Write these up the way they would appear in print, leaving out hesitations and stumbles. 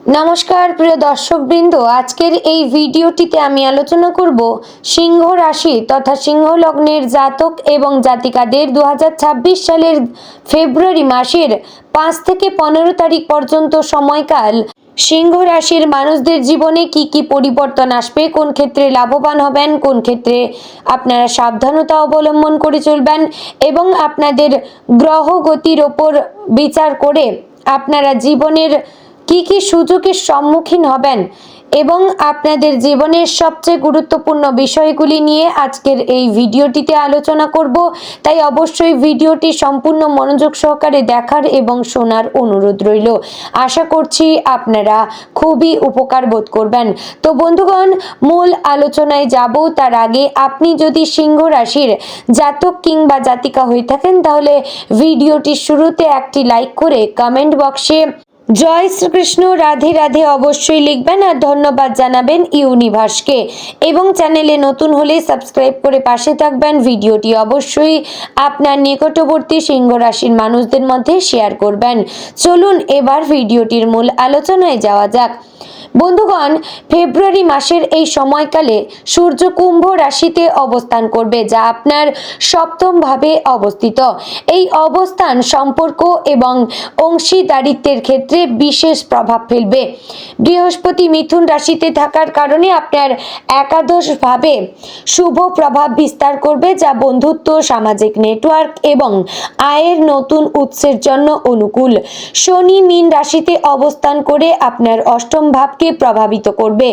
নমস্কার প্রিয় দর্শকবৃন্দ, আজকের এই ভিডিওটিতে আমি আলোচনা করব সিংহ রাশি তথা সিংহ লগ্নের জাতক এবং জাতিকাদের 2026 সালের ফেব্রুয়ারি মাসের 5 থেকে 15 তারিখ পর্যন্ত সময়কাল সিংহ রাশির মানুষদের জীবনে কি কি পরিবর্তন আসবে, কোন ক্ষেত্রে লাভবান হবেন, কোন ক্ষেত্রে আপনারা সাবধানতা অবলম্বন করে চলবেন এবং আপনাদের গ্রহ গতির ওপর বিচার করে আপনারা জীবনের কি কি সুযোগের সম্মুখীন হবেন এবং আপনাদের জীবনের সবচেয়ে গুরুত্বপূর্ণ বিষয়গুলি নিয়ে আজকের এই ভিডিওটিতে আলোচনা করব। তাই অবশ্যই ভিডিওটি সম্পূর্ণ মনোযোগ সহকারে দেখার এবং শোনার অনুরোধ রইল। আশা করছি আপনারা খুবই উপকার বোধ করবেন। তো বন্ধুগণ, মূল আলোচনায় যাব তার আগে আপনি যদি সিংহ রাশির জাতক কিংবা জাতিকা হয়ে থাকেন তাহলে ভিডিওটির শুরুতে একটি লাইক করে কমেন্ট বক্সে জয় শ্রীকৃষ্ণ রাধে রাধে অবশ্যই লিখবেন আর ধন্যবাদ জানাবেন ইউনিভার্সকে, এবং চ্যানেলে নতুন হলে সাবস্ক্রাইব করে পাশে থাকবেন। ভিডিওটি অবশ্যই আপনার নিকটবর্তী সিংহ রাশির মানুষদের মধ্যে শেয়ার করবেন। চলুন এবার ভিডিওটির মূল আলোচনায় যাওয়া যাক। বন্ধুগণ, ফেব্রুয়ারি মাসের এই সময়কালে সূর্য কুম্ভ রাশিতে অবস্থান করবে, যা আপনার সপ্তম ভাবে অবস্থিত। এই অবস্থান সম্পর্ক এবং অংশীদারিত্বের ক্ষেত্রে বিশেষ প্রভাব ফেলবে। বৃহস্পতি মিথুন রাশিতে থাকার কারণে আপনার একাদশ ভাবে শুভ প্রভাব বিস্তার করবে, যা বন্ধুত্ব, সামাজিক নেটওয়ার্ক এবং আয়ের নতুন উৎসের জন্য অনুকূল। শনি মীন রাশিতে অবস্থান করে আপনার অষ্টম ভাবকে প্রভাবিত করবে,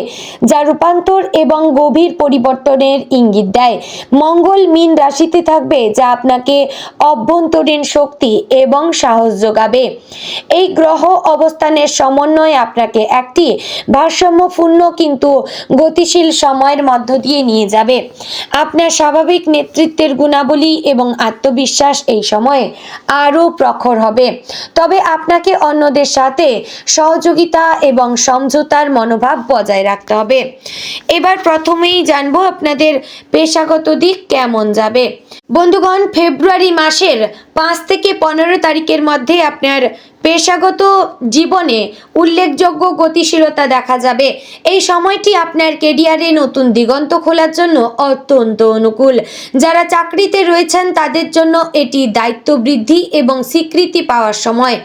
যা রূপান্তর এবং গভীর পরিবর্তনের ইঙ্গিত দেয়। মঙ্গল মীন রাশিতে থাকবে, যা আপনাকে অভ্যন্তরীণ শক্তি এবং সাহস যোগাবে। এই গ্রহ অবস্থানের সমন্বয় আপনাকে একটি ভারসাম্যপূর্ণ কিন্তু গতিশীল সময়ের মধ্য দিয়ে নিয়ে যাবে। আপনার স্বাভাবিক নেতৃত্বের গুণাবলী এবং আত্মবিশ্বাস এই সময়ে আরও প্রখর হবে, তবে আপনাকে অন্যদের সাথে সহযোগিতা এবং সমঝোতার মনোভাব বজায় রাখতে হবে। এবার প্রথমেই জানবো আপনাদের পেশাগত দিক কেমন যাবে। বন্ধুগণ, ফেব্রুয়ারি মাসের 5 থেকে 15 তারিখের মধ্যে আপনার পেশাগত জীবনে উল্লেখযোগ্য গতিশীলতা দেখা যাবে। এই সময়টি আপনার কেরিয়ারে নতুন দিগন্ত খোলার জন্য অত্যন্ত অনুকূল। যারা চাকরিতে রয়েছেন তাদের জন্য এটি দায়িত্ব বৃদ্ধি এবং স্বীকৃতি পাওয়ার সময়।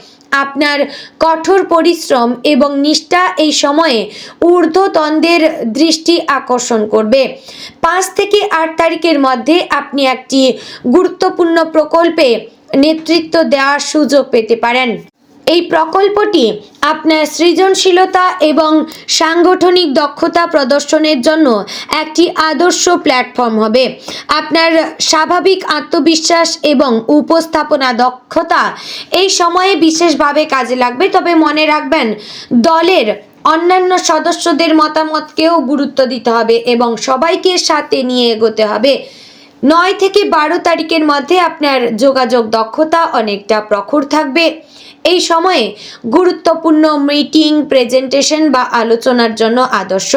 আপনার কঠোর পরিশ্রম এবং নিষ্ঠা এই সময়ে ঊর্ধ্বতনদের দৃষ্টি আকর্ষণ করবে। 5 থেকে 8 তারিখের মধ্যে আপনি একটি গুরুত্বপূর্ণ প্রকল্পে নেতৃত্ব দেওয়ার সুযোগ পেতে পারেন। এই প্রকল্পটি আপনার সৃজনশীলতা এবং সাংগঠনিক দক্ষতা প্রদর্শনের জন্য একটি আদর্শ প্ল্যাটফর্ম হবে। আপনার স্বাভাবিক আত্মবিশ্বাস এবং উপস্থাপনা দক্ষতা এই সময়ে বিশেষভাবে কাজে লাগবে, তবে মনে রাখবেন দলের অন্যান্য সদস্যদের মতামতকেও গুরুত্ব দিতে হবে এবং সবাইকে সাথে নিয়ে এগোতে হবে। 9 থেকে 12 তারিখের মধ্যে আপনার যোগাযোগ দক্ষতা অনেকটা প্রখর থাকবে। এই সময়ে গুরুত্বপূর্ণ মিটিং, প্রেজেন্টেশন বা আলোচনার জন্য আদর্শ।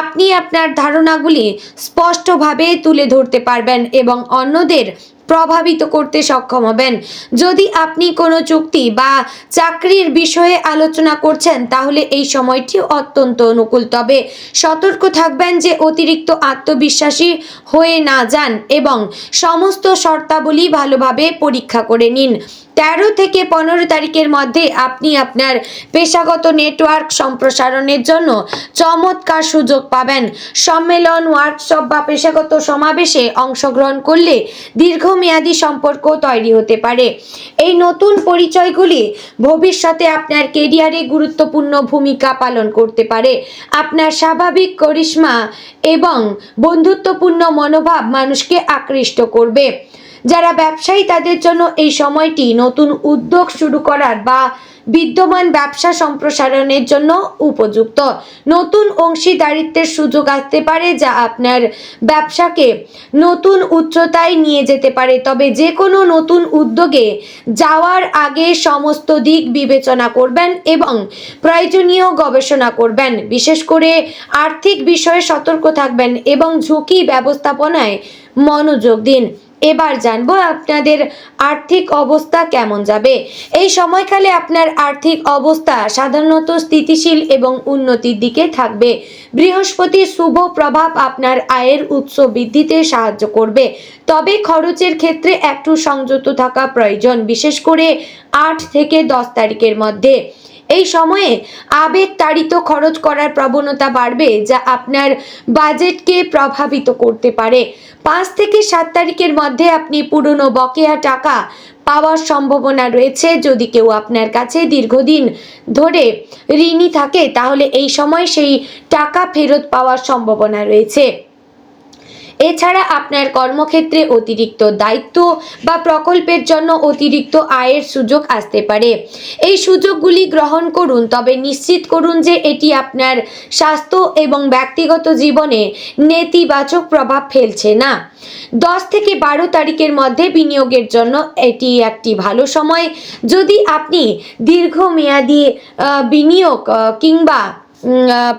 আপনি আপনার ধারণাগুলি স্পষ্টভাবে তুলে ধরতে পারবেন এবং অন্যদের প্রভাবিত করতে সক্ষম হবেন। যদি আপনি কোনো চুক্তি বা চাকরির বিষয়ে আলোচনা করছেন তাহলে এই সময়টি অত্যন্ত অনুকূল, তবে সতর্ক থাকবেন যে অতিরিক্ত আত্মবিশ্বাসী হয়ে না যান এবং সমস্ত শর্তাবলী ভালোভাবে পরীক্ষা করে নিন। 13 থেকে 15 তারিখের মধ্যে আপনি আপনার পেশাগত নেটওয়ার্ক সম্প্রসারণের জন্য চমৎকার সুযোগ পাবেন। সম্মেলন, ওয়ার্কশপ বা পেশাগত সমাবেশে অংশগ্রহণ করলে দীর্ঘমেয়াদী সম্পর্ক তৈরি হতে পারে। এই নতুন পরিচয়গুলি ভবিষ্যতে আপনার কেরিয়ারে গুরুত্বপূর্ণ ভূমিকা পালন করতে পারে। আপনার স্বাভাবিক করিশ্মা এবং বন্ধুত্বপূর্ণ মনোভাব মানুষকে আকৃষ্ট করবে। যারা ব্যবসায়ী তাদের জন্য এই সময়টি নতুন উদ্যোগ শুরু করার বা বিদ্যমান ব্যবসা সম্প্রসারণের জন্য উপযুক্ত। নতুন অংশীদারিত্বের সুযোগ আসতে পারে, যা আপনার ব্যবসাকে নতুন উচ্চতায় নিয়ে যেতে পারে, তবে যে কোনো নতুন উদ্যোগে যাওয়ার আগে সমস্ত দিক বিবেচনা করবেন এবং প্রয়োজনীয় গবেষণা করবেন। বিশেষ করে আর্থিক বিষয়ে সতর্ক থাকবেন এবং ঝুঁকি ব্যবস্থাপনায় মনোযোগ দিন। এবার জানবো আপনাদের আর্থিক অবস্থা কেমন যাবে। এই সময়কালে আপনার আর্থিক অবস্থা সাধারণত স্থিতিশীল এবং উন্নতির দিকে থাকবে। বৃহস্পতির শুভ প্রভাব আপনার আয়ের উৎস বৃদ্ধিতে সাহায্য করবে, তবে খরচের ক্ষেত্রে একটু সংযত থাকা প্রয়োজন, বিশেষ করে 8 থেকে 10 তারিখের মধ্যে। এই সময়ে আবেগ তাড়িত খরচ করার প্রবণতা বাড়বে, যা আপনার বাজেটকে প্রভাবিত করতে পারে। 5 থেকে 7 তারিখের মধ্যে আপনি পুরনো বকেয়া টাকা পাওয়ার সম্ভাবনা রয়েছে। যদি কেউ আপনার কাছে দীর্ঘদিন ধরে ঋণী থাকে, তাহলে এই সময় সেই টাকা ফেরত পাওয়ার সম্ভাবনা রয়েছে। এছাড়া আপনার কর্মক্ষেত্রে অতিরিক্ত দায়িত্ব বা প্রকল্পের জন্য অতিরিক্ত আয়ের সুযোগ আসতে পারে। এই সুযোগগুলি গ্রহণ করুন, তবে নিশ্চিত করুন যে এটি আপনার স্বাস্থ্য এবং ব্যক্তিগত জীবনে নেতিবাচক প্রভাব ফেলছে না। 10 থেকে 12 তারিখের মধ্যে বিনিয়োগের জন্য এটি একটি ভালো সময়। যদি আপনি দীর্ঘমেয়াদী বিনিয়োগ কিংবা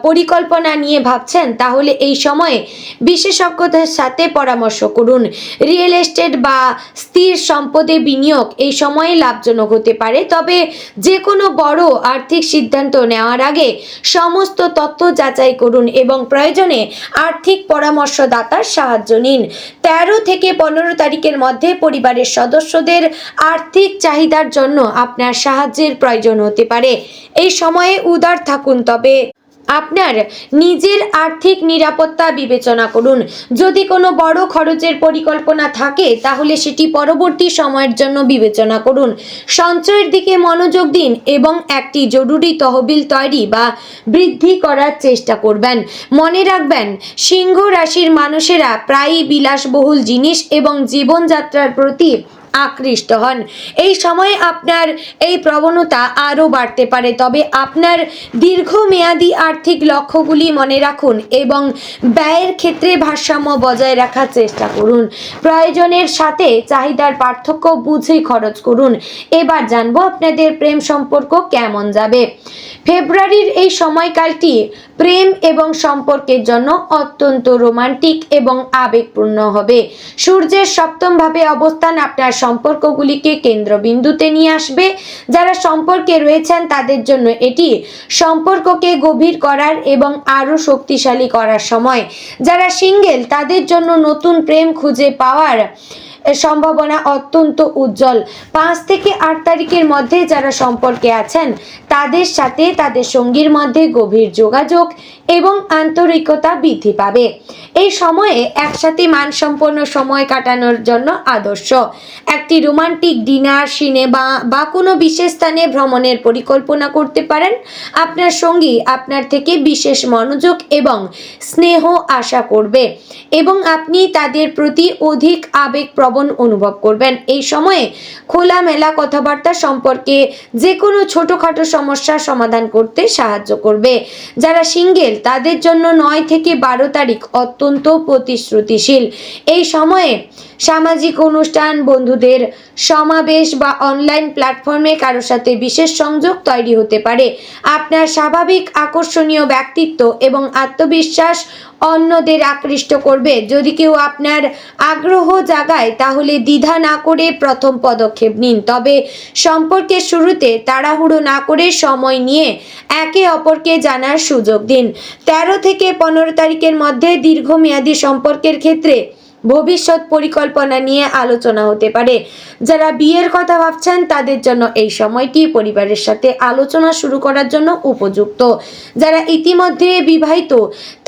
পরিকল্পনা নিয়ে ভাবছেন, তাহলে এই সময়ে বিশেষজ্ঞদের সাথে পরামর্শ করুন। রিয়েল এস্টেট বা স্থির সম্পদে বিনিয়োগ এই সময়ে লাভজনক হতে পারে, তবে যে কোনো বড় আর্থিক সিদ্ধান্ত নেওয়ার আগে সমস্ত তথ্য যাচাই করুন এবং প্রয়োজনে আর্থিক পরামর্শদাতার সাহায্য নিন। 13 থেকে 15 তারিখের মধ্যে পরিবারের সদস্যদের আর্থিক চাহিদার জন্য আপনার সাহায্যের প্রয়োজন হতে পারে। এই সময়ে উদার থাকুন, তবে আপনার নিজের আর্থিক নিরাপত্তা বিবেচনা করুন। যদি কোনো বড় খরচের পরিকল্পনা থাকে, তাহলে সেটি পরবর্তী সময়ের জন্য বিবেচনা করুন। সঞ্চয়ের দিকে মনোযোগ দিন এবং একটি জরুরি তহবিল তৈরি বা বৃদ্ধি করার চেষ্টা করবেন। মনে রাখবেন, সিংহ রাশির মানুষেরা প্রায়ই বিলাসবহুল জিনিস এবং জীবনযাত্রার প্রতি আকৃষ্ট হন। এই সময়ে আপনার এই প্রবণতা আরও বাড়তে পারে, তবে আপনার দীর্ঘমেয়াদী আর্থিক লক্ষ্যগুলি মনে রাখুন এবং ব্যয়ের ক্ষেত্রে ভারসাম্য বজায় রাখার চেষ্টা করুন। প্রয়োজনের সাথে চাহিদার পার্থক্য বুঝে খরচ করুন। এবার জানবো আপনাদের প্রেম সম্পর্ক কেমন যাবে। ফেব্রুয়ারির এই সময়কালটি প্রেম এবং সম্পর্কের জন্য অত্যন্ত রোমান্টিক এবং আবেগপূর্ণ হবে। সূর্যের সপ্তম ভাবে অবস্থান আপনার সম্পর্কগুলিকে কেন্দ্রবিন্দুতে নিয়ে আসবে। যারা সম্পর্কে রয়েছেন তাদের জন্য এটি সম্পর্ককে গভীর করার এবং আরও শক্তিশালী করার সময়। যারা সিঙ্গেল, তাদের জন্য নতুন প্রেম খুঁজে পাওয়ার সম্ভাবনা অত্যন্ত উজ্জ্বল। 5 থেকে 8 তারিখের মধ্যে যারা সম্পর্কে আছেন, তাদের সাথে তাদের সঙ্গীর মধ্যে গভীর যোগাযোগ এবং আন্তরিকতা বৃদ্ধি পাবে। এই সময়ে একসাথে মানসম্পন্ন সময় কাটানোর জন্য আদর্শ। একটি রোমান্টিক ডিনার, সিনেমা বা কোনো বিশেষ স্থানে ভ্রমণের পরিকল্পনা করতে পারেন। আপনার সঙ্গী আপনার থেকে বিশেষ মনোযোগ এবং স্নেহ আশা করবে এবং আপনি তাদের প্রতি অধিক আবেগপ্রবণ অনুভব করবেন। এই সময়ে খোলামেলা কথাবার্তা সম্পর্কে যে কোনো ছোটোখাটো সমস্যার সমাধান করতে সাহায্য করবে। যারা সিঙ্গেল, তাদের জন্য 9 থেকে 12 তারিখ অত্যন্ত প্রতিশ্রুতিশীল। এই সময়ে সামাজিক অনুষ্ঠান, বন্ধুদের সমাবেশ বা অনলাইন প্ল্যাটফর্মে কারোর সাথে বিশেষ সংযোগ তৈরি হতে পারে। আপনার স্বাভাবিক আকর্ষণীয় ব্যক্তিত্ব এবং আত্মবিশ্বাস অন্যদের আকৃষ্ট করবে। যদি কেউ আপনার আগ্রহ জাগায়, তাহলে দ্বিধা না করে প্রথম পদক্ষেপ নিন, তবে সম্পর্কের শুরুতে তাড়াহুড়ো না করে সময় নিয়ে একে অপরকে জানার সুযোগ দিন। 13 থেকে 15 তারিখের মধ্যে দীর্ঘমেয়াদী সম্পর্কের ক্ষেত্রে ভবিষ্যৎ পরিকল্পনা নিয়ে আলোচনা হতে পারে। যারা বিয়ের কথা ভাবছেন, তাদের জন্য এই সময়টি পরিবারের সাথে আলোচনা শুরু করার জন্য উপযুক্ত। যারা ইতিমধ্যে বিবাহিত,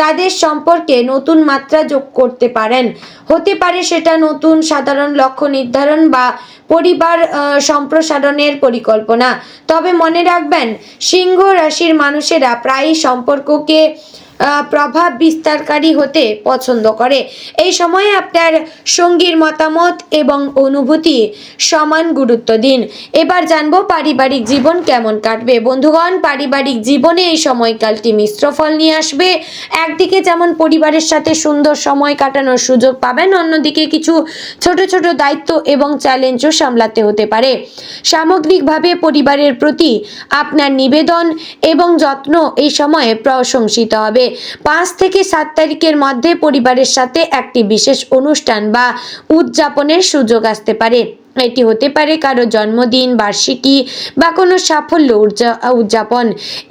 তাদের সম্পর্কে নতুন মাত্রা যোগ করতে পারেন। হতে পারে সেটা নতুন সাধারণ লক্ষ্য নির্ধারণ বা পরিবার সম্প্রসারণের পরিকল্পনা। তবে মনে রাখবেন, সিংহ রাশির মানুষেরা প্রায়ই সম্পর্ককে প্রভাব বিস্তারকারী হতে পছন্দ করে। এই সময়ে আপনার সঙ্গীর মতামত এবং অনুভূতি সমান গুরুত্ব দিন। এবার জানবো পারিবারিক জীবন কেমন কাটবে। বন্ধুগণ, পারিবারিক জীবনে এই সময়কালটি মিশ্র ফল নিয়ে আসবে। একদিকে যেমন পরিবারের সাথে সুন্দর সময় কাটানোর সুযোগ পাবেন, অন্যদিকে কিছু ছোট ছোট দায়িত্ব এবং চ্যালেঞ্জও সামলাতে হতে পারে। সামগ্রিকভাবে পরিবারের প্রতি আপনার নিবেদন এবং যত্ন এই সময়ে প্রশংসিত হবে। 5 থেকে 7 তারিখের মধ্যে পরিবারের সাথে একটি বিশেষ অনুষ্ঠান বা উদযাপনের সুযোগ আসতে পারে। এটি হতে পারে কারো জন্মদিন, বার্ষিকী বা কোনো সাফল্য উদযাপন।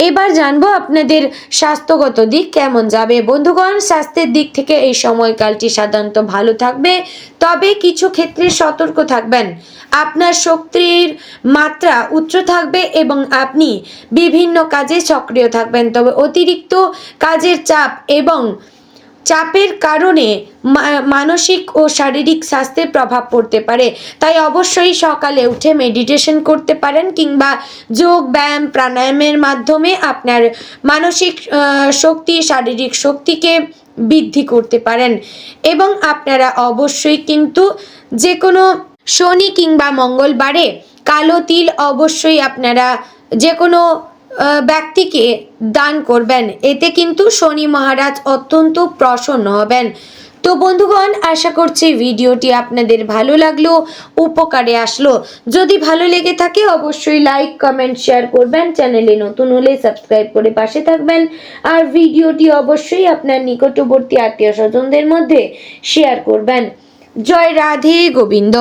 এবার জানবো আপনাদের স্বাস্থ্যগত দিক কেমন যাবে। বন্ধুগণ, স্বাস্থ্যের দিক থেকে এই সময়কালটি সাধারণত ভালো থাকবে, তবে কিছু ক্ষেত্রে সতর্ক থাকবেন। আপনার শক্তির মাত্রা উচ্চ থাকবে এবং আপনি বিভিন্ন কাজে সক্রিয় থাকবেন, তবে অতিরিক্ত কাজের চাপ এবং চাপের কারণে মানসিক ও শারীরিক স্বাস্থ্যের প্রভাব পড়তে পারে। তাই অবশ্যই সকালে উঠে মেডিটেশন করতে পারেন কিংবা যোগ ব্যায়াম প্রাণায়ামের মাধ্যমে আপনার মানসিক শক্তি, শারীরিক শক্তিকে বৃদ্ধি করতে পারেন। এবং আপনারা অবশ্যই কিন্তু যে কোনো শনি কিংবা মঙ্গলবারে কালো তিল অবশ্যই আপনারা যে কোনো ব্যক্তিকে দান করবেন, এতে কিন্তু শনি মহারাজ অত্যন্ত প্রসন্ন হবেন। তো বন্ধুগণ, আশা করছি ভিডিওটি আপনাদের ভালো লাগলো, উপকারে আসলো। যদি ভালো লেগে থাকে অবশ্যই লাইক, কমেন্ট, শেয়ার করবেন। চ্যানেলে নতুন হলে সাবস্ক্রাইব করে পাশে থাকবেন। আর ভিডিওটি অবশ্যই আপনার নিকটবর্তী আত্মীয় স্বজনদের মধ্যে শেয়ার করবেন। জয় রাধে গোবিন্দ।